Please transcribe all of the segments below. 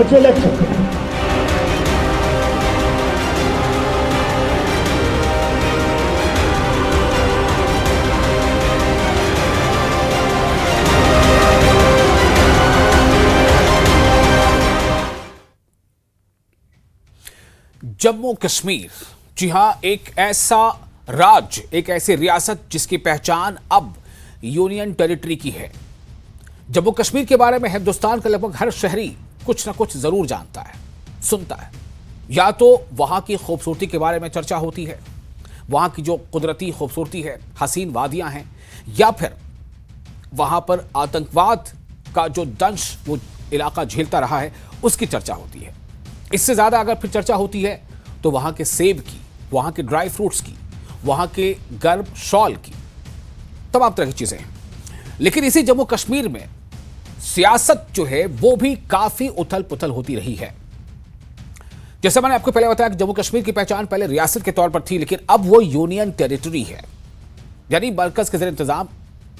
बचे इलेक्शन। जम्मू कश्मीर, जी हां, एक ऐसा राज्य, एक ऐसी रियासत जिसकी पहचान अब यूनियन टेरिटरी की है। जम्मू कश्मीर के बारे में हिंदुस्तान का लगभग हर शहरी कुछ ना कुछ जरूर जानता है, सुनता है। या तो वहां की खूबसूरती के बारे में चर्चा होती है, वहां की जो कुदरती खूबसूरती है, हसीन वादियां हैं, या फिर वहां पर आतंकवाद का जो दंश वो इलाका झेलता रहा है उसकी चर्चा होती है। इससे ज्यादा अगर फिर चर्चा होती है तो वहां के सेब की, वहां के ड्राई फ्रूट्स की, वहां के गर्म शॉल की, तमाम तरह की चीजें हैं। लेकिन इसी जम्मू कश्मीर में सियासत जो है वो भी काफी उथल पुथल होती रही है। जैसे मैंने आपको पहले बताया कि जम्मू कश्मीर की पहचान पहले रियासत के तौर पर थी, लेकिन अब वो यूनियन टेरिटरी है, यानी मरकज के ज़ेर इंतजाम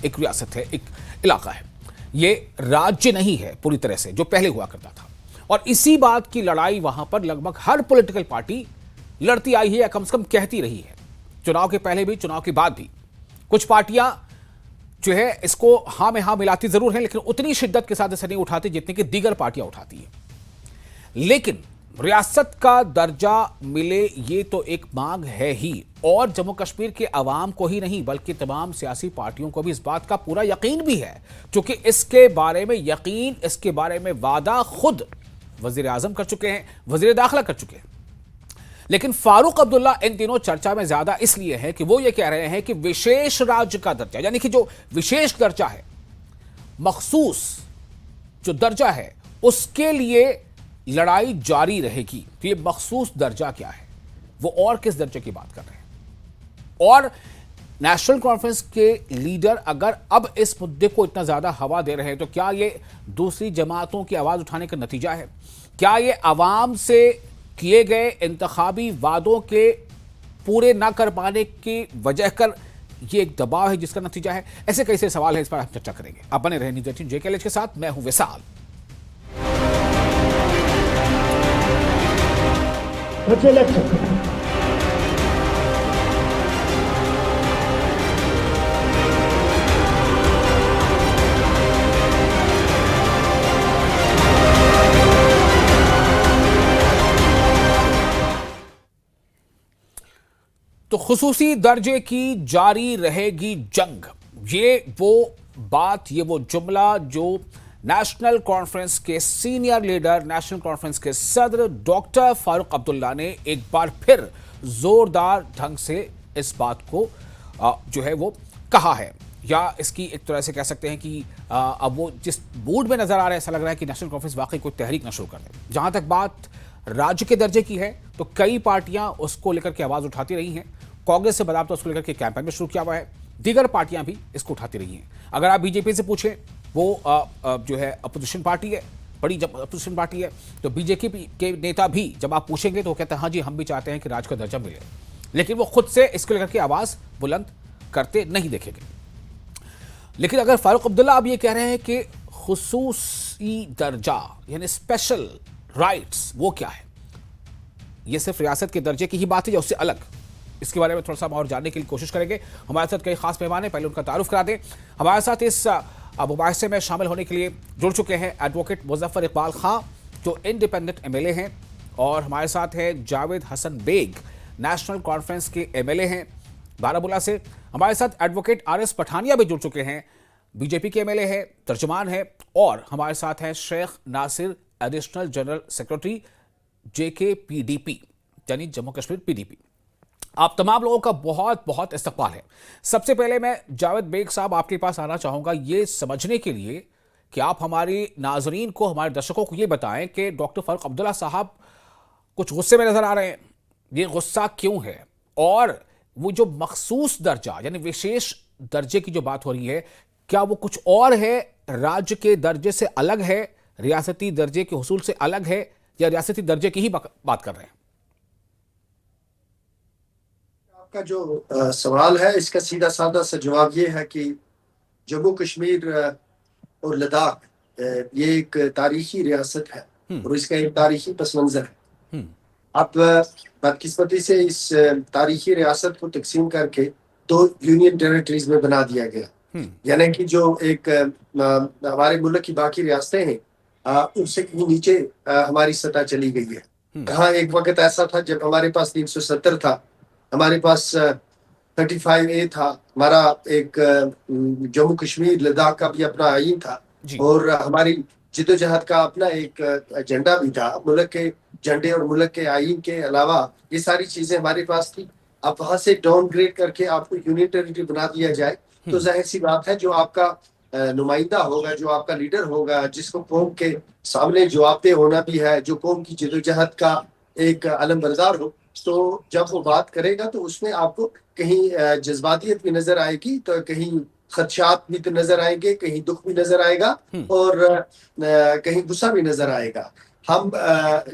एक रियासत है, एक इलाका है। ये राज्य नहीं है पूरी तरह से जो पहले हुआ करता था। और इसी बात की लड़ाई वहां पर लगभग हर पॉलिटिकल पार्टी लड़ती आई है, या कम से कम कहती रही है। चुनाव के पहले भी, चुनाव के बाद भी कुछ पार्टियां जो है इसको हां में हां मिलाती जरूर हैं, लेकिन उतनी शिद्दत के साथ इसे नहीं उठाती जितनी कि दीगर पार्टियां उठाती हैं। लेकिन रियासत का दर्जा मिले ये तो एक मांग है ही, और जम्मू कश्मीर के अवाम को ही नहीं बल्कि तमाम सियासी पार्टियों को भी इस बात का पूरा यकीन भी है, क्योंकि इसके बारे में यकीन, इसके बारे में वादा खुद वजीर आजम कर चुके हैं, वजीर दाखिला कर चुके हैं। लेकिन फारूक अब्दुल्ला इन दिनों चर्चा में ज्यादा इसलिए है कि वो ये कह रहे हैं कि विशेष राज्य का दर्जा, यानी कि जो विशेष दर्जा है, मखसूस जो दर्जा है, उसके लिए लड़ाई जारी रहेगी। तो ये मखसूस दर्जा क्या है, वो और किस दर्जे की बात कर रहे हैं। और नेशनल कॉन्फ्रेंस के लीडर अगर अब इस मुद्दे को इतना ज्यादा हवा दे रहे हैं तो क्या ये दूसरी जमातों की आवाज उठाने का नतीजा है? क्या ये आवाम से किए गए इंतखाबी वादों के पूरे ना कर पाने की वजह कर ये एक दबाव है जिसका नतीजा है? ऐसे कैसे सवाल है, इस पर हम चर्चा करेंगे। आप बने रहे न्यूज़ 18 JKLH के साथ, मैं हूं विशाल। बचे इलेक्शन। तो खुसूसी दर्जे की जारी रहेगी जंग, ये वो बात, ये वो जुमला जो नेशनल कॉन्फ्रेंस के सीनियर लीडर, नेशनल कॉन्फ्रेंस के सदर डॉक्टर फारूक अब्दुल्ला ने एक बार फिर जोरदार ढंग से इस बात को जो है वो कहा है। या इसकी एक तरह से कह सकते हैं कि अब वो जिस मूड में नजर आ रहा है, ऐसा लग रहा है कि नेशनल कॉन्फ्रेंस वाकई कोई तहरीक न शुरू कर दे। जहां तक बात राज्य के दर्जे की है तो कई पार्टियां उसको लेकर के आवाज उठाती रही हैं। कांग्रेस से बदाबता उसको लेकर के कैंपेन में शुरू किया हुआ है, दीगर पार्टियां भी इसको उठाती रही हैं। अगर आप बीजेपी से पूछें, वो जो है अपोजिशन पार्टी है, बड़ी अपोजिशन पार्टी है, तो बीजेपी के नेता भी जब आप पूछेंगे तो वो कहते हैं हाँ जी, हम भी चाहते हैं कि राज्य का दर्जा मिले, लेकिन वो खुद से इसको लेकर के आवाज बुलंद करते नहीं देखेंगे। लेकिन अगर फारूक अब्दुल्ला अब ये कह रहे हैं कि खुसूसी दर्जा यानी स्पेशल राइट्स, वो क्या है? ये सिर्फ रियासत के दर्जे की ही बात है या उससे अलग? इसके बारे में थोड़ा सा और जानने के लिए कोशिश करेंगे। हमारे साथ कई खास मेहमान हैं, पहले उनका तारुफ करा दें। हमारे साथ इस मुबाहिसे में शामिल होने के लिए जुड़ चुके हैं एडवोकेट मुजफ्फर इकबाल खां, जो इंडिपेंडेंट MLA हैं, और हमारे साथ है जावेद हसन बेग, नेशनल कॉन्फ्रेंस के MLA हैं बारामूला से। हमारे साथ एडवोकेट RS पठानिया भी जुड़ चुके हैं, बीजेपी के MLA है, तर्जुमान है। और हमारे साथ है Sheikh Nasir, additional general secretary JKPDP, यानी जम्मू कश्मीर PDP। आप तमाम लोगों का बहुत बहुत इस्तकबाल है। सबसे पहले मैं जावेद बेग साहब आपके पास आना चाहूंगा ये समझने के लिए कि आप हमारे नाजरीन को, हमारे दर्शकों को ये बताएं कि डॉक्टर फारूक अब्दुल्ला साहब कुछ गुस्से में नजर आ रहे हैं, ये गुस्सा क्यों है? और वो जो मखसूस दर्जा यानी विशेष दर्जे की जो बात हो रही है, क्या वो कुछ और है, राज्य के दर्जे से अलग है, रियासती दर्जे के हुसूल से अलग है, या रियासती दर्जे की ही बात कर रहे हैं? का जो सवाल है, इसका सीधा साधा सा जवाब ये है कि जम्मू कश्मीर और लद्दाख ये एक तारीखी रियासत है और इसका एक तारीखी पस मंजर है। अब बदकिस्मती से इस तारीखी रियासत को तकसीम करके 2 यूनियन टेरिटरीज में बना दिया गया। यानी कि जो एक हमारे मुल्क की बाकी रियासतें हैं उनसे कहीं नीचे हमारी सतह चली गई है। कहाँ एक वक्त ऐसा था जब हमारे पास 370 था, हमारे पास 35A था, हमारा एक जम्मू कश्मीर लद्दाख का भी अपना आइन था और हमारी जिद्दोजहद का अपना एक एजेंडा भी था। मुल्क के झंडे और मुल्क के आइन के अलावा ये सारी चीजें हमारे पास थी। अब वहां से डाउनग्रेड करके आपको यूनियन टेरिटरी बना दिया जाए तो जाहिर सी बात है जो आपका नुमाइंदा होगा, जो आपका लीडर होगा, जिसको कौम के सामने जवाबदेह होना भी है, जो कौम की जिद्दोजहद का एक अलमबरदार हो, तो जब वो बात करेगा तो उसमें आपको कहीं जज्बातियत भी नजर आएगी, तो कहीं खदशात भी तो नजर आएंगे, कहीं दुख भी नजर आएगा और कहीं गुस्सा भी नजर आएगा। हम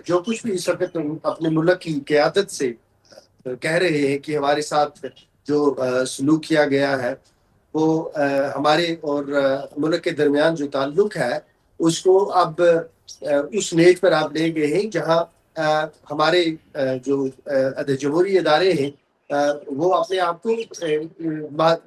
जो कुछ भी इस वक्त अपने मुल्क की क़यादत से कह रहे हैं कि हमारे साथ जो सलूक किया गया है वो हमारे और मुल्क के दरमियान जो ताल्लुक है उसको अब उस नेज पर आप ले गए हैं जहाँ हमारे जो जमहूरी इदारे हैं वो अपने आप को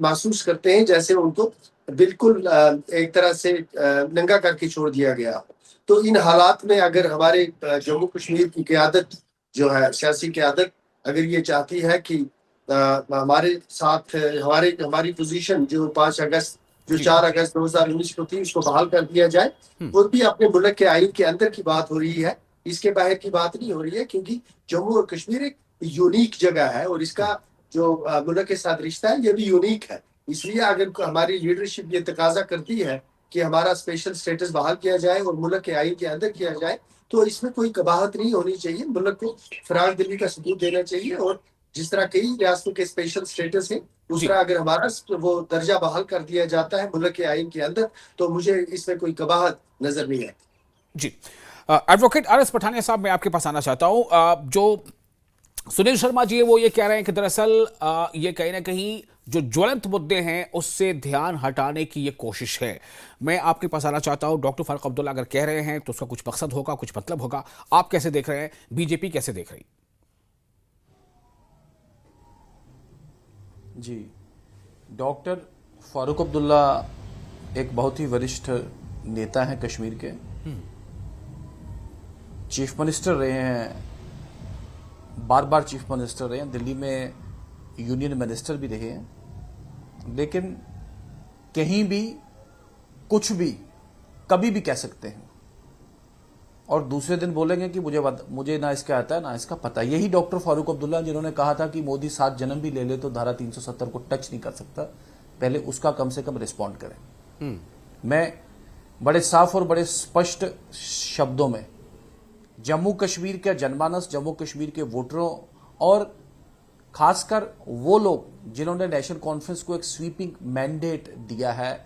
महसूस करते हैं जैसे उनको बिल्कुल एक तरह से नंगा करके छोड़ दिया गया। तो इन हालात में अगर हमारे जम्मू कश्मीर की क़यादत जो है, सियासी क़यादत अगर ये चाहती है कि हमारे साथ हमारी पोजीशन जो 5 अगस्त जो 4 अगस्त 2019 को थी उसको बहाल कर दिया जाए, और भी अपने मुल्क के आइन के अंदर की बात हो रही है, इसके बाहर की बात नहीं हो रही है, क्योंकि जम्मू और कश्मीर एक यूनिक जगह है और इसका जो मुल्क के साथ रिश्ता है ये भी यूनिक है। इसलिए अगर हमारी लीडरशिप ये तकाजा करती है कि हमारा स्पेशल स्टेटस बहाल किया जाए और मुल्क के आइन के अंदर किया जाए तो इसमें कोई कबाहत नहीं होनी चाहिए। मुल्क को फराग दिली का सबूत देना चाहिए और जिस तरह कई रियासतों के स्पेशल स्टेटस है उस तरह अगर हमारा वो दर्जा बहाल कर दिया जाता है मुल्क के आइन के अंदर तो मुझे इसमें कोई कबाहत नजर नहीं है। जी, एडवोकेट आर एस पठानिया साहब, मैं आपके पास आना चाहता हूं। जो सुनील शर्मा जी है वो ये कह रहे हैं कि दरअसल ये कहीं ना कहीं जो ज्वलंत मुद्दे हैं उससे ध्यान हटाने की ये कोशिश है। मैं आपके पास आना चाहता हूं। डॉक्टर फारूक अब्दुल्ला अगर कह रहे हैं तो उसका कुछ मकसद होगा, कुछ मतलब होगा। आप कैसे देख रहे हैं, बीजेपी कैसे देख रही? जी, डॉक्टर फारूक अब्दुल्ला एक बहुत ही वरिष्ठ नेता हैं कश्मीर के, चीफ मिनिस्टर रहे हैं, बार बार चीफ मिनिस्टर रहे हैं, दिल्ली में यूनियन मिनिस्टर भी रहे हैं, लेकिन कहीं भी कुछ भी कभी भी कह सकते हैं और दूसरे दिन बोलेंगे कि मुझे ना इसका आता है ना इसका पता। यही डॉक्टर फारूक अब्दुल्ला जिन्होंने कहा था कि मोदी 7 जन्म भी ले ले तो धारा 370 को टच नहीं कर सकता, पहले उसका कम से कम रिस्पॉन्ड करें। मैं बड़े साफ और बड़े स्पष्ट शब्दों में जम्मू कश्मीर के जनमानस, जम्मू कश्मीर के वोटरों और खासकर वो लोग जिन्होंने नेशनल कॉन्फ्रेंस को एक स्वीपिंग मैंडेट दिया है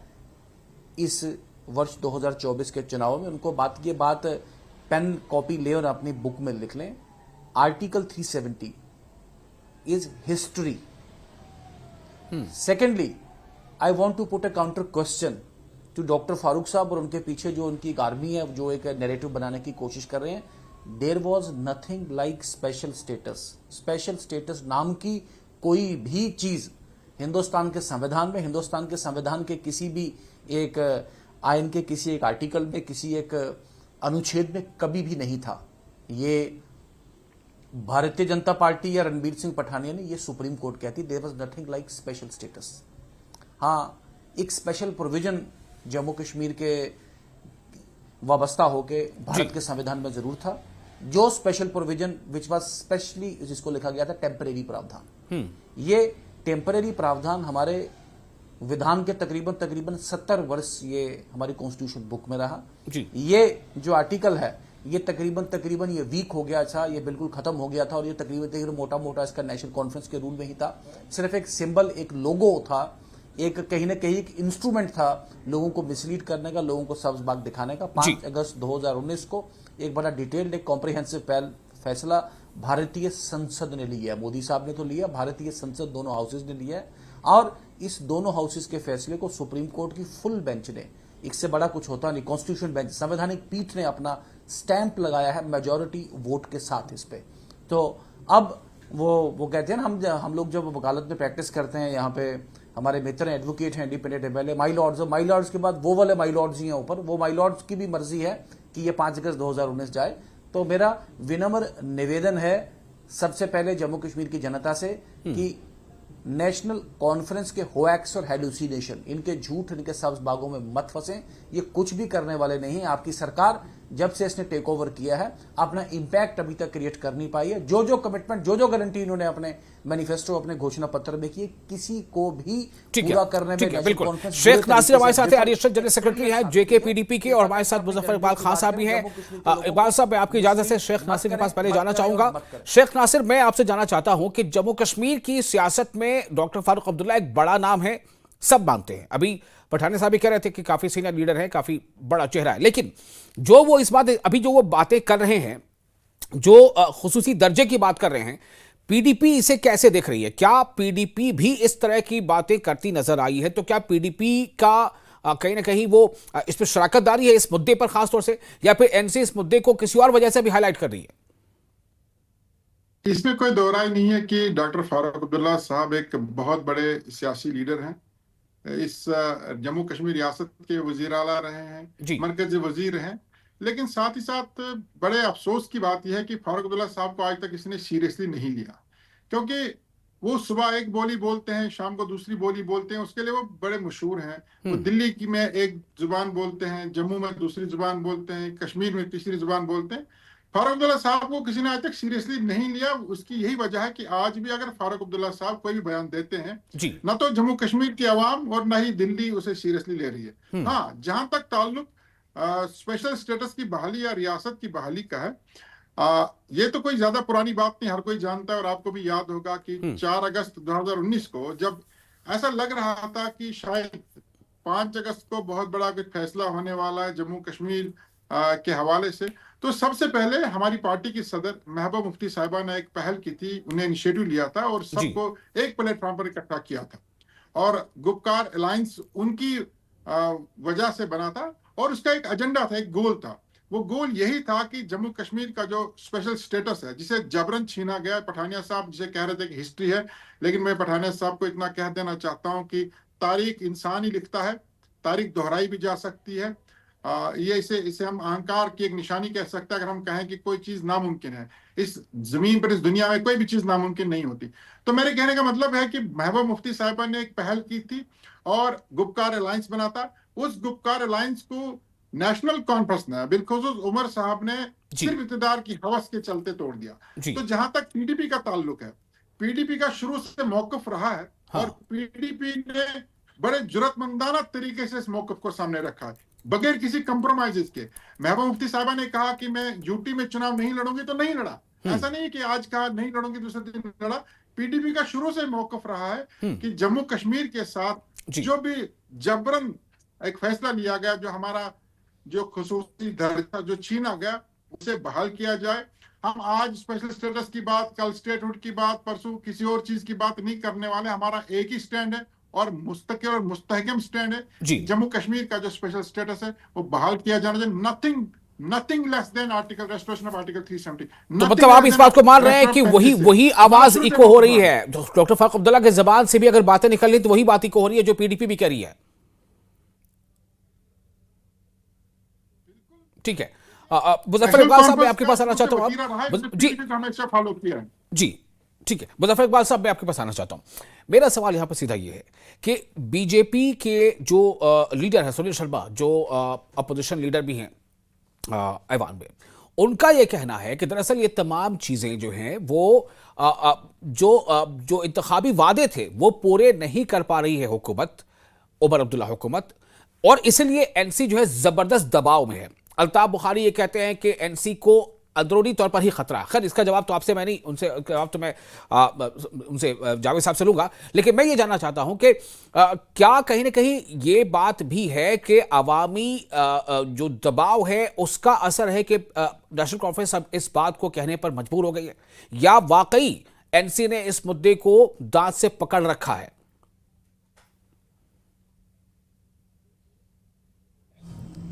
इस वर्ष 2024 के चुनाव में, उनको ये बात पेन कॉपी ले और अपनी बुक में लिख लें। Article 370 is history. Secondly, I want to put a counter question to doctor Farooq साहब और उनके पीछे जो उनकी एक आर्मी है जो एक नैरेटिव बनाने की कोशिश कर रहे हैं। There was nothing like special status. Special status नाम की कोई भी चीज हिंदुस्तान के संविधान में, हिंदुस्तान के संविधान के किसी भी एक आयन के किसी एक आर्टिकल में, किसी एक अनुच्छेद में कभी भी नहीं था। ये भारतीय जनता पार्टी या रणबीर सिंह पठानिया ने, ये सुप्रीम कोर्ट कहती there was nothing like special status. हाँ, एक स्पेशल प्रोविजन जम्मू कश्मीर के वाबस्ता होके भारत के संविधान में जरूर था, जो special provision which was specially, जिसको लिखा गया था टेम्परेरी प्रावधान। ये टेम्परेरी प्रावधान हमारे विधान के तकरीबन 70 वर्ष ये हमारी कॉन्स्टिट्यूशन बुक में रहा जी। ये जो आर्टिकल है ये तकरीबन ये वीक हो गया था, ये बिल्कुल खत्म हो गया था और ये तकरीबन मोटा मोटा इसका नेशनल कॉन्फ्रेंस के रूल में ही था। सिर्फ एक सिंबल, एक लोगो था, एक कहीं ना कहीं एक इंस्ट्रूमेंट था लोगों को मिसलीड करने का, लोगों को सब्ज बाग दिखाने का। 5 अगस्त 2019 को एक बड़ा डिटेल्ड, एक कॉम्प्रिहेंसिव फैसला भारतीय संसद ने लिया है। मोदी साहब ने तो लिया, भारतीय संसद दोनों हाउसेज ने लिया है और इस दोनों हाउसेज के फैसले को सुप्रीम कोर्ट की फुल बेंच ने इससे बड़ा कुछ होता नहीं। कॉन्स्टिट्यूशन बेंच, संवैधानिक पीठ ने अपना स्टैंप लगाया है मेजॉरिटी वोट के साथ इस पे। तो अब वो कहते हैं ना, हम लोग जब वकालत में प्रैक्टिस करते हैं, यहाँ पे हमारे मित्र हैं, एडवोकेट हैं, इंडिपेंडेंट है, पहले माई लॉर्ड्स के बाद वो वाले माई लॉर्ड्स ही हैं ऊपर, वो माई लॉर्ड्स की भी मर्जी है कि ये 5 अगस्त 2019 जाए। तो मेरा विनम्र निवेदन है सबसे पहले जम्मू कश्मीर की जनता से कि नेशनल कॉन्फ्रेंस के होएक्स और हेलुसिनेशन, इनके झूठ, इनके सब्ज बागों में मत फंसें। ये कुछ भी करने वाले नहीं। आपकी सरकार जब से इसने टेक ओवर किया है अपना इंपैक्ट अभी तक क्रिएट कर नहीं पाई है। जो कमिटमेंट, जो गारंटी इन्होंने अपने मैनिफेस्टो, अपने घोषणा पत्र में की, किसी को भी पूरा करने में बिल्कुल। शेख नासिर हमारे साथ है, आरिफ जनरल सेक्रेटरी है जेके पीडीपी के, और हमारे साथ मुजफ्फर इकबाल खान साहब भी हैं। इकबाल साहब, मैं आपकी इजाजत से शेख नासिर के पास पहले जाना चाहूंगा। शेख नासिर, मैं आपसे जानना चाहता हूं कि जम्मू कश्मीर की सियासत में डॉक्टर फारूक अब्दुल्ला एक बड़ा नाम है, सब मानते हैं। अभी पठानिया साहब भी कह रहे थे कि काफी सीनियर लीडर है, काफी बड़ा चेहरा है, लेकिन जो वो इस बात अभी जो वो बातें कर रहे हैं, जो खुसूसी दर्जे की बात कर रहे हैं, पीडीपी इसे कैसे देख रही है? क्या पीडीपी भी इस तरह की बातें करती नजर आई है? तो क्या पीडीपी का कहीं ना कहीं वो इस पर शराकतदारी है इस मुद्दे पर खासतौर से, या फिर एनसी इस मुद्दे को किसी और वजह से भी हाईलाइट कर रही है? इसमें कोई दो राय नहीं है कि डॉक्टर फारूक अब्दुल्ला साहब एक बहुत बड़े सियासी लीडर हैं। इस जम्मू कश्मीर रियासत के वजीर आला रहे हैं, मरकजी वजीर हैं, लेकिन साथ ही साथ बड़े अफसोस की बात यह है कि फारूक अब्दुल्ला साहब को आज तक इसने सीरियसली नहीं लिया, क्योंकि वो सुबह एक बोली बोलते हैं, शाम को दूसरी बोली बोलते हैं। उसके लिए वो बड़े मशहूर हैं। वो दिल्ली की में एक जुबान बोलते हैं, जम्मू में दूसरी जुबान बोलते हैं, कश्मीर में तीसरी जुबान बोलते हैं। फारूक अब्दुल्ला साहब को किसी ने आज तक सीरियसली नहीं लिया। उसकी यही वजह है कि आज भी अगर फारूक अब्दुल्ला साहब कोई भी बयान देते हैं, ना तो जम्मू कश्मीर की आवाम और ना ही दिल्ली उसे सीरियसली ले रही है। हाँ, जहां तक ताल्लुक स्पेशल स्टेटस की बहाली या रियासत की बहाली का है, ये तो कोई ज्यादा पुरानी बात नहीं, हर कोई जानता है। और आपको भी याद होगा कि 4 अगस्त 2019 को जब ऐसा लग रहा था कि शायद 5 अगस्त को बहुत बड़ा कुछ फैसला होने वाला है जम्मू कश्मीर के हवाले से, तो सबसे पहले हमारी पार्टी की सदर महबूबा मुफ्ती साहिबा ने एक पहल की थी, उन्हें इनिशिएटिव लिया था और सबको एक प्लेटफॉर्म पर इकट्ठा किया था। और गुपकार अलायंस उनकी वजह से बना था और उसका एक एजेंडा था, एक गोल था। वो गोल यही था कि जम्मू कश्मीर का जो स्पेशल स्टेटस है, जिसे जबरन छीना गया, पठानिया साहब जिसे कह रहे थे कि हिस्ट्री है, लेकिन मैं पठानिया साहब को इतना कह देना चाहता हूं कि तारीख इंसान ही लिखता है, तारीख दोहराई भी जा सकती है। ये इसे हम अहंकार की एक निशानी कह सकते हैं अगर हम कहें कि कोई चीज नामुमकिन है। इस जमीन पर, इस दुनिया में कोई भी चीज नामुमकिन नहीं होती। तो मेरे कहने का मतलब है कि महबूबा मुफ्ती साहिबा ने एक पहल की थी और गुपकार अलायंस बना था। उस गुपकार अलायंस को नेशनल कॉन्फ्रेंस ने, बिलखुसूस उमर साहब ने सिर्फ इक़्तिदार की हवस के चलते तोड़ दिया। तो जहां तक पीडीपी का ताल्लुक है, पीडीपी का शुरू से मौकफ रहा है और पीडीपी ने बड़े जुर्रतमंदाना तरीके से इस मौकफ को सामने रखा है, बगैर किसी कंप्रोमाइजेस के। महबूबा मुफ्ती साहिबा ने कहा कि मैं यूटी में चुनाव नहीं लड़ूंगी तो नहीं लड़ा। ऐसा नहीं कि आज कहा नहीं लड़ूंगी दूसरे दिन लड़ा। पीडीपी का शुरू से मौकफ रहा है कि जम्मू कश्मीर के साथ जो भी जबरन एक फैसला लिया गया, जो हमारा जो खुसूसी दर्जा जो छीना गया, उसे बहाल किया जाए। हम आज स्पेशल स्टेटस की बात, कल स्टेटहुड की बात, परसों किसी और चीज की बात नहीं करने वाले। हमारा एक ही स्टैंड है और मुस्तकिल और मुस्तहकम स्टैंड है। जम्मू कश्मीर का जो स्पेशल स्टेटस है वो बहाल किया जाना चाहिए। Nothing less than article restoration of article 370। तो मतलब आप इस बात को मान रहे हैं कि वही आवाज इको हो रही है डॉक्टर फारूक अब्दुल्ला के जबान से भी, अगर बातें निकल रही तो वही बात इको हो रही है जो पीडीपी भी कर रही है। ठीक है, मुजफ्फर इकबाल साहब मैं आपके पास आना चाहता हूं। जी ठीक है, मुजफ्फर इकबाल साहब मैं आपके पास आना चाहता हूं। मेरा सवाल यहां पर सीधा ये है कि बीजेपी के जो लीडर है सुनील शर्मा, जो अपोजिशन लीडर भी हैं ऐवान में, उनका यह कहना है कि दरअसल ये तमाम चीजें जो हैं वो जो इंतखाबी वादे थे वो पूरे नहीं कर पा रही है हुकूमत, उमर अब्दुल्ला हुकूमत, और इसलिए एनसी जो है जबरदस्त दबाव में है। अल्ताफ बुखारी ये कहते हैं कि एनसी को अंदरूनी तौर पर ही खतरा है। खैर, इसका जवाब तो आपसे मैं नहीं, उनसे जवाब तो मैं उनसे जावेद साहब से लूंगा, लेकिन मैं ये जानना चाहता हूं कि क्या कहीं ना कहीं ये बात भी है कि अवामी जो दबाव है उसका असर है कि नेशनल कॉन्फ्रेंस अब इस बात को कहने पर मजबूर हो गई है, या वाकई एनसी ने इस मुद्दे को दांत से पकड़ रखा है?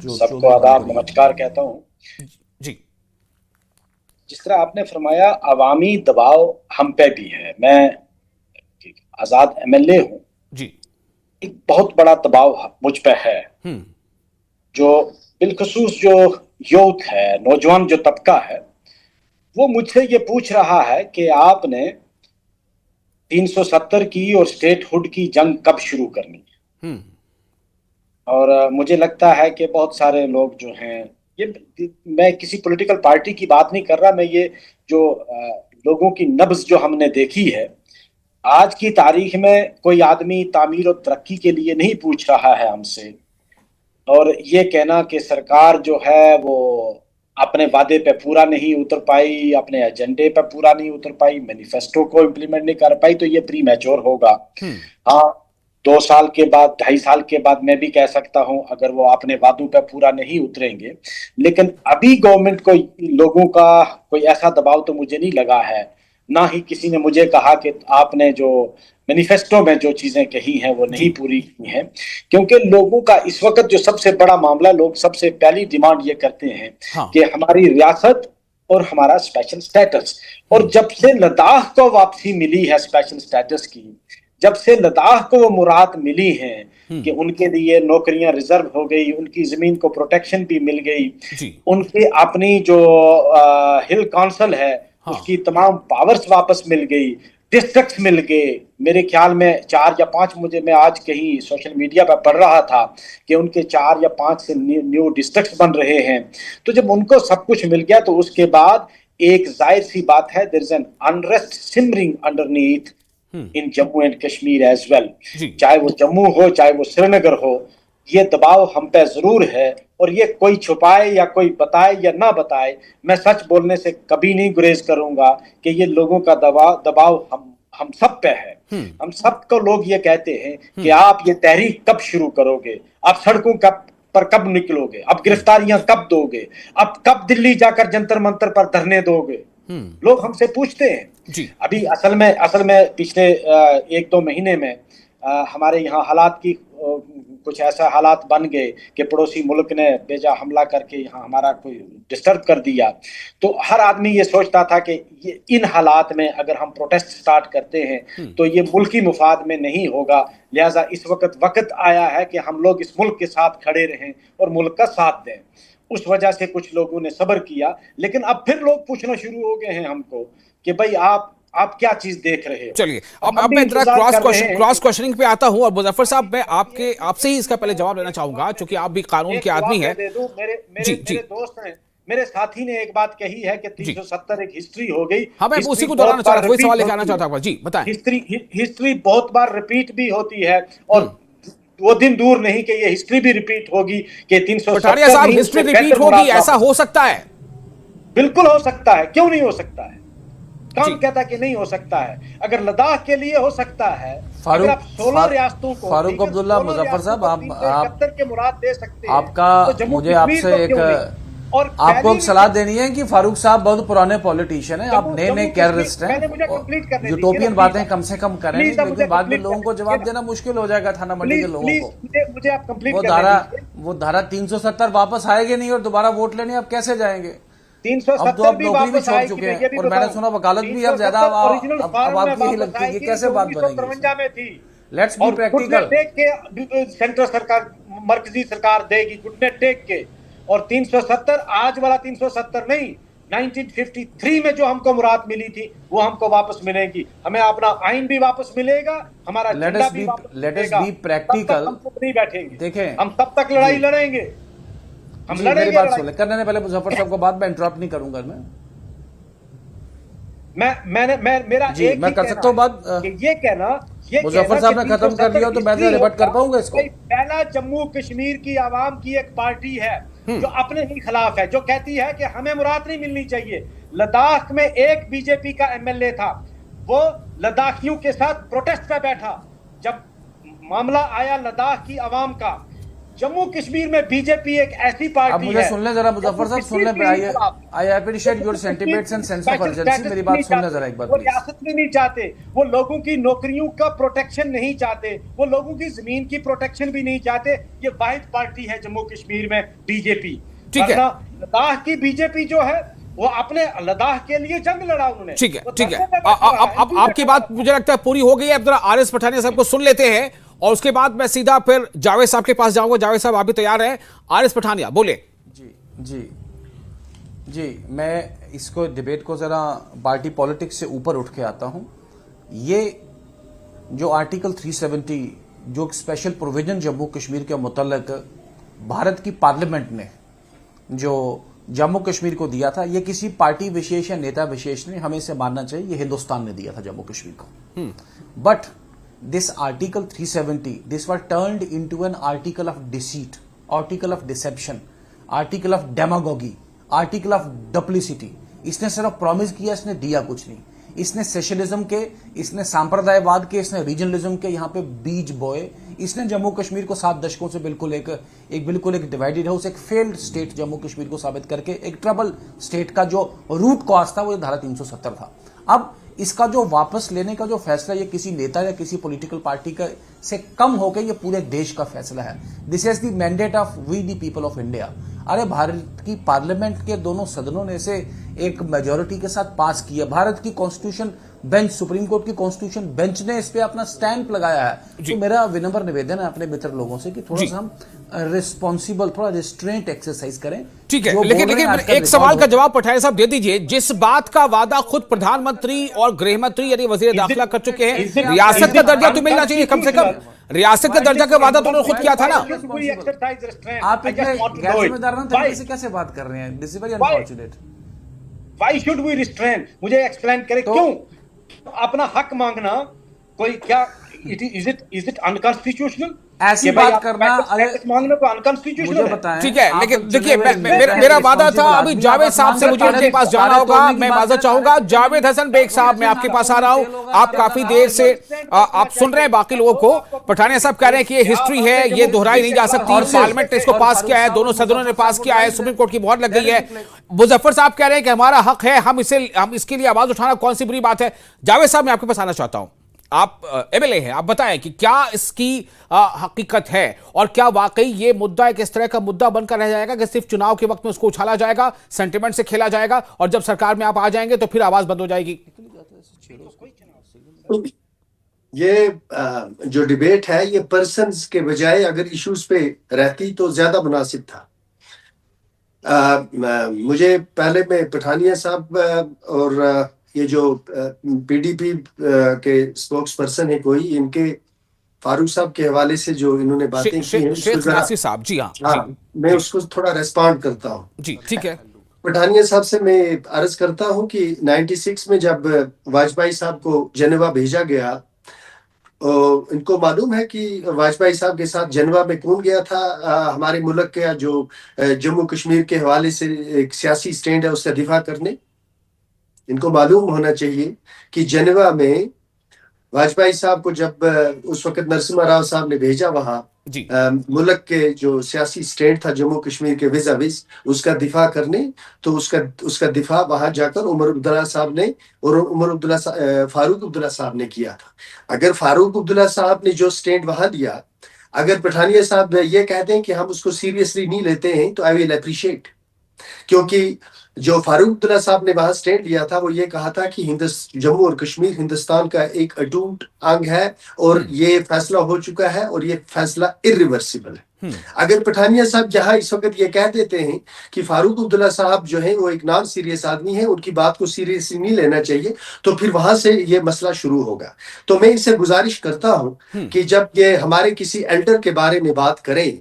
सबको आदाब नमस्कार कहता हूँ जी। जिस तरह आपने फरमाया अवामी दबाव हम पे भी है, मैं आजाद एमएलए हूँ जी। एक बहुत बड़ा दबाव मुझ पे है, जो बिलखुसूस जो यूथ है, नौजवान जो तबका है, वो मुझसे ये पूछ रहा है कि आपने 370 की और स्टेटहुड की जंग कब शुरू करनी है। और मुझे लगता है कि बहुत सारे लोग जो हैं, ये मैं किसी पॉलिटिकल पार्टी की बात नहीं कर रहा, मैं ये जो लोगों की नब्ज जो हमने देखी है आज की तारीख में, कोई आदमी तामीर और तरक्की के लिए नहीं पूछ रहा है हमसे। और ये कहना कि सरकार जो है वो अपने वादे पे पूरा नहीं उतर पाई, अपने एजेंडे पे पूरा नहीं उतर पाई, मैनिफेस्टो को इम्प्लीमेंट नहीं कर पाई, तो ये प्री मैच्योर होगा। हाँ, 2 साल के बाद, 2.5 साल के बाद मैं भी कह सकता हूं अगर वो अपने वादों पे पूरा नहीं उतरेंगे। लेकिन अभी गवर्नमेंट को लोगों का कोई ऐसा दबाव तो मुझे नहीं लगा है, ना ही किसी ने मुझे कहा कि आपने जो मैनिफेस्टो में जो चीजें कही हैं वो नहीं पूरी की हैं। क्योंकि लोगों का इस वक्त जो सबसे बड़ा मामला, लोग सबसे पहली डिमांड ये करते हैं कि हमारी रियासत और हमारा स्पेशल स्टेटस। और जब से लद्दाख को वापसी मिली है स्पेशल स्टेटस की, जब से लद्दाख को वो मुराद मिली है कि उनके लिए नौकरियां रिजर्व हो गई, उनकी जमीन को प्रोटेक्शन भी मिल गई, उनकी अपनी जो हिल काउंसिल है उसकी तमाम पावर्स वापस मिल गई, डिस्ट्रिक्ट्स मिल गए। मेरे ख्याल में 4 या 5, मैं आज कहीं सोशल मीडिया पर पढ़ रहा था कि उनके 4 या 5 से न्यू डिस्ट्रिक्ट्स बन रहे हैं। तो जब उनको सब कुछ मिल गया तो उसके बाद एक जाहिर सी बात है, there is an unrest simmering underneath in Jammu and Kashmir as well. चाहे वो जम्मू हो, चाहे वो श्रीनगर हो, ये दबाव हम पे जरूर है। और ये कोई छुपाए या कोई बताए या ना बताए, मैं सच बोलने से कभी नहीं गुरेज करूंगा कि ये लोगों का दबाव हम सब पे है। हम सब को लोग ये कहते हैं कि आप ये तहरीक कब शुरू करोगे, आप सड़कों पर कब निकलोगे, आप गिरफ्तारियां कब दोगे, आप कब दिल्ली जाकर जंतर मंतर पर धरने दोगे, लोग हमसे पूछते हैं। अभी असल में पिछले 1-2 महीने में हमारे यहाँ हालात की कुछ ऐसा हालात बन गए कि पड़ोसी मुल्क ने बेजा हमला करके यहाँ हमारा कोई डिस्टर्ब कर दिया। तो हर आदमी ये सोचता था कि ये इन हालात में अगर हम प्रोटेस्ट स्टार्ट करते हैं तो ये मुल्की मुफाद में नहीं होगा। लिहाजा इस वक्त आया है कि हम लोग इस मुल्क के साथ खड़े रहें और मुल्क का साथ दें। उस वजह से कुछ लोगों ने सब्र किया, लेकिन अब फिर लोग पूछना शुरू हो गए हैं हमको कि भाई आप क्या चीज देख रहे हो। चलिए, अब मैं क्रॉस क्वेश्चनिंग पे आता हूं और मुजफ्फर साहब, मैं आपसे ही इसका पहले जवाब लेना चाहूंगा, क्योंकि आप भी कानून के आदमी हैं। मेरे दोस्त हैं, मेरे साथी ने एक बात कही है कि 370 एक हिस्ट्री हो गई। हाँ, मैं उसी को दोहराना चाह रहा था, वही सवाल लेकर आना चाहता हूं। जी बताएं। हिस्ट्री बहुत बार रिपीट भी होती है और वो दिन दूर नहीं कि ये हिस्ट्री भी रिपीट होगी कि 370 साहब हिस्ट्री रिपीट होगी, ऐसा हो सकता है? बिल्कुल हो सकता है, क्यों नहीं हो सकता है? कौन कहता कि नहीं हो सकता है? अगर लद्दाख के लिए हो सकता है, अगर आप 16 रियासतों को, फारूक अब्दुल्ला, मुजफ्फर साहब, आप के मुराद दे सकते हैं, आपका तो मुझे आपसे आपको एक सलाह देनी है कि फारूक साहब बहुत पुराने पॉलिटिशियन हैं, आप नए कैरिस्ट हैं, यूटोपियन बातें कम से कम करें, लेकिन बाद में लोगों को जवाब देना मुश्किल हो जाएगा थाना मंडी के लोगों को। मुझे आप कंप्लीट वो धारा 370 वापस आएगी नहीं और दोबारा वोट लेने आप कैसे जाएंगे? 370 अब तो आप नौकरी भी छोड़ चुके हैं और मैंने सुना वकालत भी अब ज्यादा अब आपकी यही लगती है कि कैसे बात बनेगी? Let's be practical. सेंट्रल सरकार, मरकजी सरकार देगी घुटने टेक के, और 370 आज वाला 370 नहीं, 1953 में जो हमको मुराद मिली थी वो हमको वापस मिलेगी। हमें अपना आइन भी वापस मिलेगा, हमारा झंडा भी वापस मिलेगा। Be practical. हम नहीं बैठेंगे, देखें, हम तब तक लड़ाई लड़ेंगे। हम मेरी बात सुन ले, करने पहले मुजफ्फर साहब को बात में इंटरप्ट नहीं करूंगा मेरा जी, मैं कर सकता हूँ बात। ये कहना, मुजफ्फर साहब ने खत्म कर दिया तो मैं रिबट कर पाऊंगा इसको। पहला जम्मू कश्मीर की आवाम की एक पार्टी है जो अपने ही खिलाफ है, जो कहती है कि हमें मुराद नहीं मिलनी चाहिए। लद्दाख में एक बीजेपी का एमएलए था, वो लद्दाखियों के साथ प्रोटेस्ट पे बैठा। जब मामला आया लद्दाख की आवाम का, जम्मू कश्मीर में बीजेपी एक ऐसी पार्टी अब मुझे सुन ले जरा मुजफ्फर साहब, सुन ले। I appreciate your sentiments and sense of urgency. मेरी बात सुन ले जरा एक बार वो रियासत में नहीं चाहते, वो लोगों की नौकरियों का प्रोटेक्शन नहीं चाहते, वो लोगों की जमीन की प्रोटेक्शन भी नहीं चाहते। ये वाहिद पार्टी है जम्मू कश्मीर में बीजेपी। ठीक है। लद्दाख की बीजेपी जो है वो अपने लद्दाख के लिए जंग लड़ा उन्होंने। ठीक है, ठीक है। अब आपकी बात मुझे लगता है पूरी हो गई है। अब जरा आर एस पठानिया साहब को सुन लेते हैं और उसके बाद मैं सीधा फिर जावेद साहब के पास जाऊंगा। जावेद साहब आप भी तैयार हैं? आर एस पठानिया बोले। जी जी जी, मैं इसको डिबेट को जरा पार्टी पॉलिटिक्स से ऊपर उठ के आता हूं। ये जो आर्टिकल 370 जो स्पेशल प्रोविजन जम्मू कश्मीर के मुतल्लिक भारत की पार्लियामेंट ने जो जम्मू कश्मीर को दिया था, ये किसी पार्टी विशेष या नेता विशेष ने, हमें इसे मानना चाहिए, ये हिंदुस्तान ने दिया था जम्मू कश्मीर को। But this article 370, this was turned into an article of deceit, article of deception, article of demagogy, article of duplicity. इसने सिर्फ प्रॉमिस किया, इसने दिया कुछ नहीं। इसने सेशलिज्म के, इसने सांप्रदायवाद के, इसने रीजनलिज्म के यहाँ पे बीज बोए। इसने जम्मू कश्मीर को 7 दशकों से बिल्कुल एक डिवाइडेड हाउस, एक फेल्ड स्टेट जम्मू कश्मीर को साबित करके एक ट्रबल स्टेट का जो रूट कॉज था वो धारा 370 था। अब इसका जो वापस लेने का जो फैसला, ये किसी नेता या किसी पॉलिटिकल पार्टी का से कम होकर ये पूरे देश का फैसला है। This is the mandate of we the people of India. अरे भारत की पार्लियामेंट के दोनों सदनों ने इसे एक मेजोरिटी के साथ पास किया। भारत की कॉन्स्टिट्यूशन बेंच, सुप्रीम कोर्ट की कॉन्स्टिट्यूशन बेंच ने इस पे अपना स्टैंप लगाया है। तो मेरा विनम्र निवेदन है अपने मित्र लोगों से कि थोड़ा सा हम रिस्पॉन्सिबल, थोड़ा रिस्ट्रेंट एक्सरसाइज करें। ठीक है, लेकिन एक सवाल का जवाब पठानिया साहब दे दीजिए। जिस बात का वादा खुद प्रधानमंत्री और गृह मंत्री यानी वजीर दाखिला कर चुके हैं, रियासत का दर्जा तो मिलना चाहिए कम से कम। रियासत का दर्जा का वादा तो उन्होंने खुद किया था ना। आप इतने गैर जिम्मेदाराना तरीके से कैसे बात कर रहे हैं? This is very unfortunate. Why should we restrain? मुझे एक्सप्लेन करें क्यों अपना हक मांगना कोई क्या is it unconstitutional? ऐसी बात करना मांगने को अनकॉन्स्टिट्यूशनल बताएं। ठीक है, लेकिन देखिए मेरा वादा था अभी जावेद साहब से मुझे उनके पास जाना होगा। मैं माजरत चाहूंगा। जावेद हसन बेग साहब, मैं आपके पास आ रहा हूं। आप काफी देर से आप सुन रहे हैं बाकी लोगों को। पठानिया साहब कह रहे हैं कि ये हिस्ट्री है, ये दोहराई नहीं जा सकती। पार्लियामेंट ने इसको पास किया है, दोनों सदनों ने पास किया है, सुप्रीम कोर्ट की मोहर लग गई है। मुजफ्फर साहब कह रहे हैं कि हमारा हक है, हम इसके लिए आवाज उठाना कौन सी बुरी बात है? जावेद साहब, मैं आपके पास आना चाहता हूं। आप एमएलए हैं, आप बताएं कि क्या इसकी हकीकत है और क्या वाकई ये मुद्दा एक इस तरह का मुद्दा बनकर रह जाएगा कि सिर्फ चुनाव के वक्त में उसको उछाला जाएगा, सेंटिमेंट से खेला जाएगा और जब सरकार में आप आ जाएंगे तो फिर आवाज बंद हो जाएगी? ये जो डिबेट है ये पर्सन्स के बजाय अगर इश्यूज पे रहती तो ज्यादा मुनासिब था। मुझे पहले में पठानिया साहब और ये जो पीडीपी के स्पोक्स पर्सन है कोई, इनके फारूक साहब के हवाले से जो इन्होंने बातें की हैं, साहब जी हाँ, मैं उसको थोड़ा रेस्पॉन्ड करता हूँ। जी ठीक है। पठानिया साहब से मैं अर्ज करता हूँ कि 96 में जब वाजपेयी साहब को जेनेवा भेजा गया, इनको मालूम है कि वाजपेयी साहब के साथ जेनेवा में कौन गया था हमारे मुल्क का जो जम्मू कश्मीर के हवाले से एक सियासी स्टैंड है उसका दिफा करने? इनको मालूम होना चाहिए कि जेनेवा में वाजपेयी साहब को जब उस वक्त नरसिम्हा राव साहब ने भेजा वहां मुल्क के जो सियासी स्टैंड था जम्मू कश्मीर के विज़ विज़ उसका दिफा करने, तो उसका दिफा वहां जाकर उमर अब्दुल्ला साहब ने और फारूक अब्दुल्ला साहब ने किया था। अगर फारूक अब्दुल्ला साहब ने जो स्टैंड वहां दिया, अगर पठानिया साहब ये कहते हैं कि हम उसको सीरियसली नहीं लेते हैं, तो आई विल अप्रिशिएट। क्योंकि जो फारूक अब्दुल्ला साहब ने वहां स्टैंड लिया था वो ये कहा था कि जम्मू और कश्मीर हिंदुस्तान का एक अटूट अंग है और ये फैसला हो चुका है और ये फैसला इरिवर्सिबल है। अगर पठानिया साहब जहां इस वक्त ये कह देते हैं कि फारूक अब्दुल्ला साहब जो है वो एक नॉन सीरियस आदमी है, उनकी बात को सीरियसली नहीं लेना चाहिए, तो फिर वहां से ये मसला शुरू होगा। तो मैं इनसे गुजारिश करता हूं कि जब ये हमारे किसी एल्डर के बारे में बात करें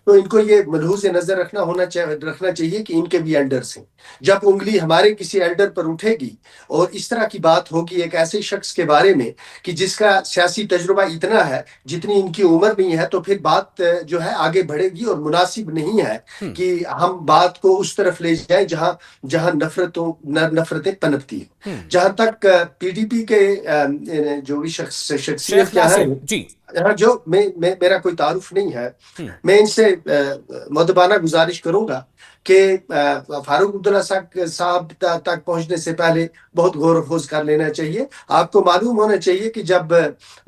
तो इनको ये मलहूज़ नजर रखना चाहिए कि इनके भी एल्डर्स हैं। जब उंगली हमारे किसी एल्डर पर उठेगी और इस तरह की बात होगी एक ऐसे शख्स के बारे में कि जिसका सियासी तजुर्बा इतना है जितनी इनकी उम्र नहीं है, तो फिर बात जो है आगे बढ़ेगी और मुनासिब नहीं है कि हम बात को उस तरफ ले जाएं जहां नफरतें पनपती हैं। जहां तक पीडीपी के जो भी शख्सियत क्या है, जो मेरा कोई तारुफ नहीं है, मैं इनसे मुदबाना गुजारिश करूंगा कि फारूक अब्दुल्ला साहब तक पहुंचने से पहले बहुत गौर खोज कर लेना चाहिए। आपको मालूम होना चाहिए कि जब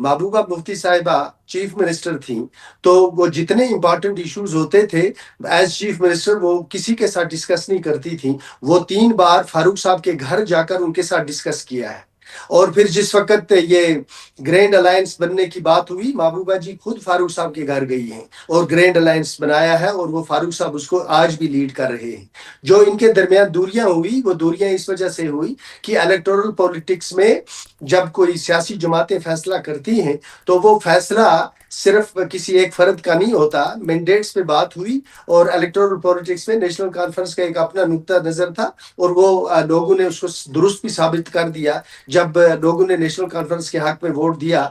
महबूबा मुफ्ती साहिबा चीफ मिनिस्टर थी, तो वो जितने इंपॉर्टेंट इश्यूज होते थे एज चीफ मिनिस्टर वो किसी के साथ डिस्कस नहीं करती थी। वो 3 बार फारूक साहब के घर जाकर उनके साथ डिस्कस किया है। और फिर जिस वक्त ये ग्रैंड अलायंस बनने की बात हुई, महबूबा जी खुद फारूक साहब के घर गई हैं और ग्रैंड अलायंस बनाया है, और वो फारूक साहब उसको आज भी लीड कर रहे हैं। जो इनके दरमियान दूरियां हुई, वो दूरियां इस वजह से हुई कि इलेक्टोरल पॉलिटिक्स में जब कोई सियासी जमातें फैसला करती हैं तो वो फैसला सिर्फ किसी एक फर्द का नहीं होता, मैंडेट्स पे बात हुई। और इलेक्टोरल पॉलिटिक्स में नेशनल कॉन्फ्रेंस का एक अपना नुक्ता नजर था, और वो लोगों ने उसको दुरुस्त भी साबित कर दिया जब लोगों ने नेशनल कॉन्फ्रेंस के हक में वोट दिया।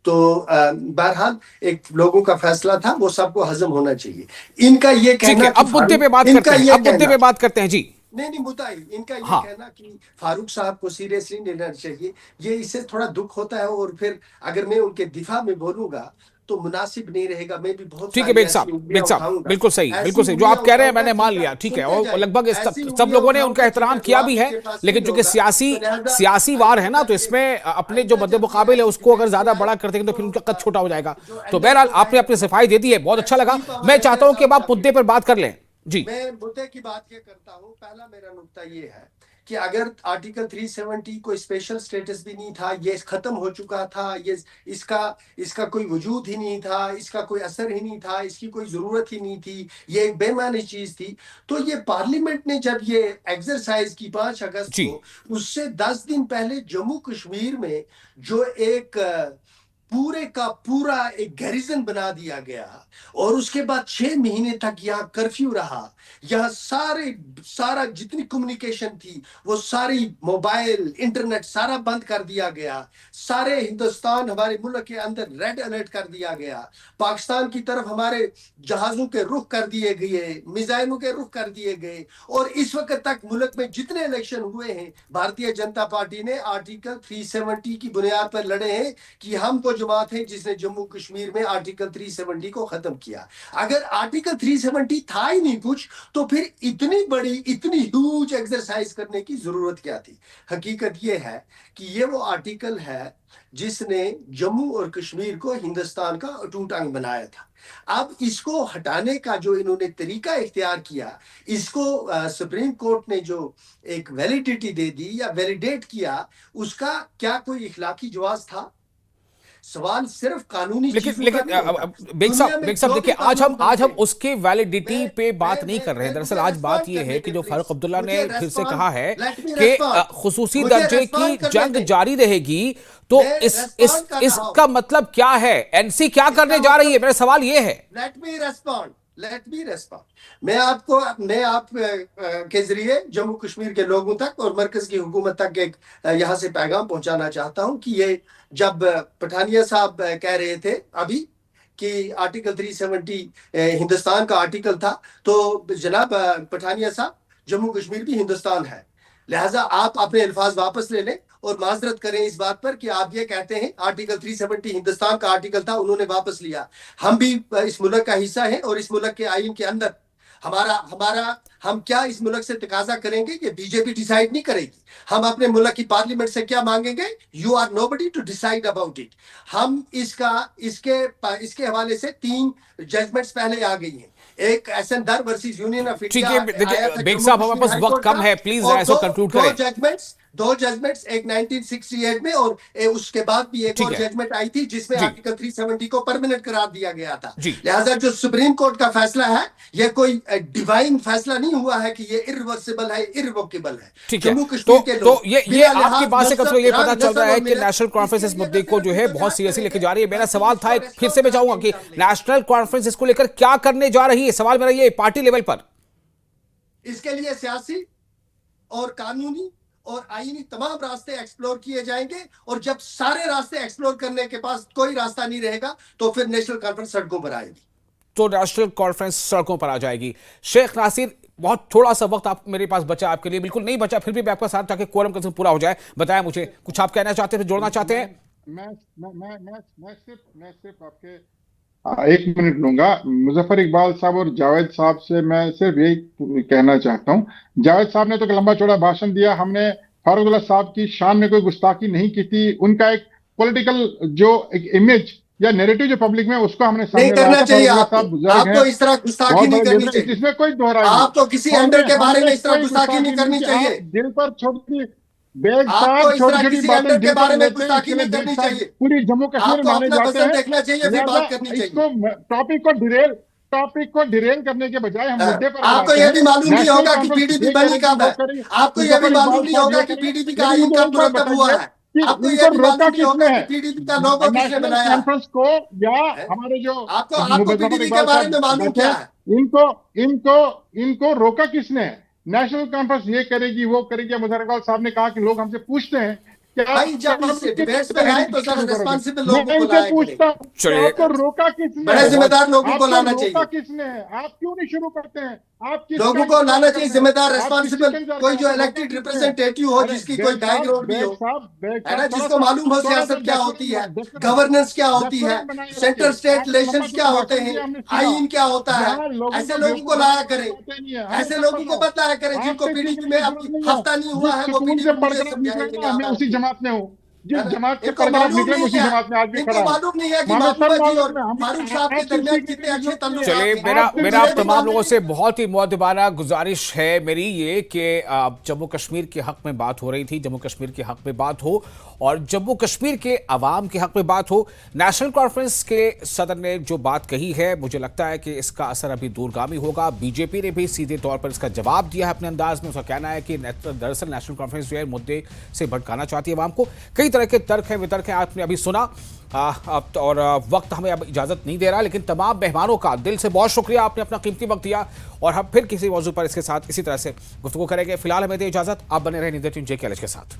तो बहरहाल एक लोगों का फैसला था, वो सबको हजम होना चाहिए। इनका ये कहना, अब मुद्दे पे बात करते हैं, अब मुद्दे पे बात करते हैं जी। नहीं मुद्दा इनका ये हाँ। कहना कि फारूक साहब को सीरियसली लेना चाहिए, ये इससे थोड़ा दुख होता है। और फिर अगर मैं उनके दिफा में बोलूंगा तो मुनासिब नहीं रहेगा। मैं भी बहुत ठीक है बेग साहब, बिल्कुल सही जो आप कह रहे हैं मैंने मान लिया, ठीक है। और लगभग सब लोगों ने उनका एहतराम किया भी है, लेकिन चूंकि सियासी वार है ना, तो इसमें अपने जो मद्दे मुकाबिल है उसको अगर ज्यादा बड़ा करते हैं तो फिर उनका कद छोटा हो जाएगा। तो बहरहाल आपने अपनी सफाई दे दी है, बहुत अच्छा लगा। मैं चाहता हूं कि आप मुद्दे पर बात कर लें जी। मैं मुद्दे की बात ये करता हूं, पहला मेरा नुक्ता ये है कि अगर आर्टिकल 370 कोई स्पेशल स्टेटस भी नहीं था, ये खत्म हो चुका था, ये इसका कोई वजूद ही नहीं था, इसका कोई असर ही नहीं था, इसकी कोई जरूरत ही नहीं थी, ये एक बेमानी चीज थी, तो ये पार्लियामेंट ने जब ये एक्सरसाइज की 5 अगस्त को, उससे 10 दिन पहले जम्मू कश्मीर में जो एक पूरे का पूरा एक गैरिजन बना दिया गया, और उसके बाद 6 महीने तक यहाँ कर्फ्यू रहा। यहाँ सारा जितनी कम्युनिकेशन थी वो सारी मोबाइल इंटरनेट सारा बंद कर दिया गया। सारे हिंदुस्तान हमारे मुल्क के अंदर रेड अलर्ट कर दिया गया। पाकिस्तान की तरफ हमारे जहाजों के रुख कर दिए गए, मिसाइलों के रुख कर दिए गए। और इस वक्त तक मुल्क में जितने इलेक्शन हुए हैं, भारतीय जनता पार्टी ने आर्टिकल 370 की बुनियाद पर लड़े हैं कि हम वो जमात है जिसने जम्मू कश्मीर में आर्टिकल 370 को खत्म किया। अगर आर्टिकल 370 था ही नहीं कुछ, तो फिर इतनी बड़ी इतनी ह्यूज एक्सरसाइज करने की जरूरत क्या थी। हकीकत यह है कि ये वो आर्टिकल है जिसने जम्मू और कश्मीर को हिंदुस्तान का अटूट अंग बनाया था। अब इसको हटाने का जो इन्होंने तरीका इख्तियार किया, इसको सुप्रीम कोर्ट ने जो एक वैलिडिटी दे दी या वैलिडेट किया, उसका क्या कोई इखलाकी जवाब था? सवाल सिर्फ कानूनी, लेकिन बेग साहब देखिए, आज हम उसके वैलिडिटी पे बात नहीं कर रहे हैं। दरअसल आज बात यह है कि जो फारूक अब्दुल्ला ने फिर से कहा है कि खुसूसी दर्जे की जंग जारी रहेगी, तो इसका मतलब क्या है? एनसी क्या करने जा रही है? मेरा सवाल ये है। Let me respond. मैं आप के जरिए जम्मू कश्मीर के लोगों तक और मरकज की हुकूमत तक एक यहाँ से पैगाम पहुंचाना चाहता हूं कि ये जब पठानिया साहब कह रहे थे अभी कि आर्टिकल 370 हिंदुस्तान का आर्टिकल था, तो जनाब पठानिया साहब, जम्मू कश्मीर भी हिंदुस्तान है, लिहाजा आप अपने अल्फाज वापस ले लें और माजरत करें इस बात पर कि आप ये कहते हैं आर्टिकल 370 हिंदुस्तान का आर्टिकल था, उन्होंने वापस लिया। हम भी इस मुल्क का हिस्सा हैं और इस मुल्क के आईन के अंदर हम क्या इस मुल्क से तकाजा करेंगे? ये बीजेपी डिसाइड नहीं करेगी। हम अपने मुल्क की पार्लियामेंट से क्या मांगेंगे? You are nobody to decide about it. हम इसके हवाले से 3 जजमेंट्स पहले आ गई हैं। एक S N Dar versus union of India. ठीक है, देखिए बेग साहब, हमारे पास वक्त कम है, प्लीज ऐसे कंक्लूड करें। 2 जजमेंट्स, एक 1968 में और उसके बाद भी एक और जजमेंट आई थी जिसमें आर्टिकल 370 को परमानेंट करार दिया गया था। लिहाजा जो सुप्रीम कोर्ट का फैसला है, ये कोई डिवाइन फैसला नहीं हुआ है कि ये इरिवर्सिबल है, इररिवोकेबल है। जम्मू कश्मीर के लोग, तो ये आपकी बात से कब ये पता चल रहा है कि नेशनल कॉन्फ्रेंस इस मुद्दे को जो है बहुत सीरियसली लेके जा रही है। मेरा सवाल था, फिर से मैं चाहूंगा कि नेशनल कॉन्फ्रेंस इसको लेकर क्या करने जा रही है? सवाल मेरा ये, पार्टी लेवल पर इसके लिए सियासी और कानूनी और आईनी तमाम रास्ते एक्सप्लोर किए जाएंगे, और जब सारे रास्ते एक्सप्लोर करने के पास कोई रास्ता नहीं रहेगा तो फिर नेशनल कॉन्फ्रेंस सड़कों पर आएगी। तो नेशनल कॉन्फ्रेंस सड़कों पर आ जाएगी। शेख नासिर, बहुत थोड़ा सा वक्त आप मेरे पास बचा, आपके लिए बिल्कुल नहीं बचा, फिर भी मैं आपका साथ ताकि कोरम पूरा हो जाए। बताया मुझे, कुछ आप कहना चाहते थे, जोड़ना चाहते हैं? मैं सिर्फ आपके 1 मिनट लूंगा। मुजफ्फर इकबाल साहब और जावेद साहब से मैं सिर्फ यही कहना चाहता हूँ। जावेद साहब ने तो एक लंबा चौड़ा भाषण दिया, हमने फारूक अब्दुल्ला साहब की शान में कोई गुस्ताखी नहीं की थी। उनका एक पॉलिटिकल जो एक इमेज या नैरेटिव जो पब्लिक में, उसको हमने नहीं करना चाहिए। आपको इस तरह गुस्ताखी नहीं करनी चाहिए, इसमें कोई दोहराई नहीं। आपको किसी अंडर के बारे में इस तरह गुस्ताखी नहीं करनी चाहिए। दिल पर छोटी आपको इस तरह किसी अंडर के बारे में गुस्ताखी नहीं करनी चाहिए। पूरी जम्मू कश्मीर माने जाते हैं, देखना चाहिए, फिर बात करनी चाहिए। इसको टॉपिक को डिरेल करने के बजाय हम मुद्दे पर आपको यह भी मालूम नहीं होगा कि पीडीपी बनी कब है। आपको यह भी मालूम नहीं होगा कि पीडीपी का आइन कब मुरतब हुआ है। आपको यह भी मालूम नहीं होगा कि पीडीपी का लोगो किसने बनाया है। कॉन्फ्रेंस को या हमारे जो आपको पीडीपी के बारे में मालूम क्या है। इनको रोका किसने? नेशनल कॉन्फ्रेंस ये करेगी वो करेगी। मुजफ्फर इकबाल साहब ने कहा कि लोग हमसे पूछते हैं भाई, जब डिबेट्स में आए तो सर रिस्पांसिबल लोगों को लाया करें। चलिए, आपको रोका किसने? बड़े जिम्मेदार लोगों को लाना चाहिए। रोका किसने? आप क्यों नहीं शुरू करते हैं? आप लोगों को लाना चाहिए जिम्मेदार, रिस्पांसिबल, कोई जो इलेक्टेड रिप्रेजेंटेटिव हो, जिसकी कोई बैकग्राउंड भी हो, है ना, जिसको मालूम हो सियासत क्या होती है, गवर्नेंस क्या होती है, सेंटर स्टेट रिलेशंस क्या होते हैं, आईन क्या होता है। ऐसे लोगों को लाया करें, ऐसे लोगों को मत लाया करें जिनको पीडीपी में अब हफ्ता नहीं हुआ है, वो पीडीपी उसी जमात में हो, जिस जमात से पढ़कर निकले उसी जमात में आज भी खड़ा है। मालूम नहीं है कि महबूबा जी और फारूक साहब के दरमियान कितने अच्छे ताल्लुक। चलिए, मेरा आप तमाम लोगों से बहुत ही मुअद्दबाना गुजारिश है मेरी ये कि जम्मू कश्मीर के हक में बात हो रही थी, जम्मू कश्मीर के हक में बात हो और जम्मू कश्मीर के अवाम के हक में बात हो। नेशनल कॉन्फ्रेंस के सदर ने जो बात कही है, मुझे लगता है कि इसका असर अभी दूरगामी होगा। बीजेपी ने भी सीधे तौर पर इसका जवाब दिया है अपने अंदाज में। उसका कहना है कि दरअसल नेशनल कॉन्फ्रेंस जो है मुद्दे से भटकाना चाहती है अवाम को। कई तरह के तर्क हैं, वितर्क हैं, आपने अभी सुना। और वक्त हमें अब इजाजत नहीं दे रहा, लेकिन तमाम मेहमानों का दिल से बहुत शुक्रिया, आपने अपना कीमती वक्त दिया। और हम फिर किसी मौजू पर इसके साथ इसी तरह से गुफ्तगू करेंगे। फिलहाल हमें दे इजाजत, आप बने रहे निदेश जे के के साथ।